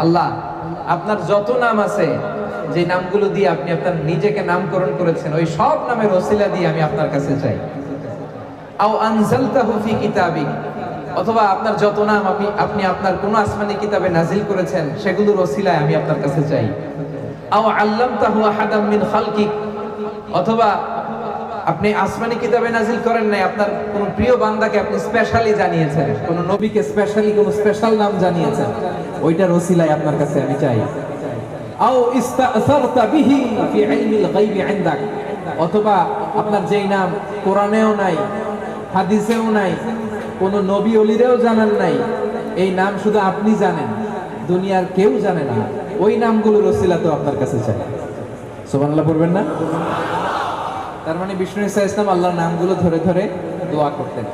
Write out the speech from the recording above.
আল্লাহ আপনার যত নাম আছে, যে নামগুলো দিয়ে আপনি আপনার নিজেকে নামকরণ করেছেন, ওই সব নামের ওসিলা দিয়ে আমি আপনার কাছে চাই। আও আনজালতাহু ফি কিতাবিক, অথবা আপনার যত নাম আপনি আপনার কোন আসমানি কিতাবে নাজিল করেছেন সেগুলোর ওসিলায় আমি আপনার কাছে চাই। আও আল্লামতাহু আহাদাম মিন খালকিক, অথবা আপনি আসমানি কিতাবে নাজিল করেন নাই, আপনার কোন প্রিয় বান্দাকে আপনি স্পেশালি জানিয়েছেন, কোন নবীকে স্পেশালি কোন স্পেশাল নাম জানিয়েছেন, ওইটার ওসিলায় আপনার কাছে আমি চাই। আও ইস্তাসারতা বিহি ফি ইলমিল গায়বি ইনদাক, অথবা আপনার যেই নাম কোরআনেও নাই, হাদিসেও নাই, কোন নবী ওলিরেও জানান নাই, এই নাম শুধু আপনি জানেন, দুনিয়ার কেউ জানে না, ওই নামগুলোর ওসিলা তো আপনার কাছে চাই। সুবহানাল্লাহ পড়বেন না? তার মানে বিষ্ণু ইসা ইসলাম আল্লাহর নামগুলো ধরে ধরে দোয়া করতেন।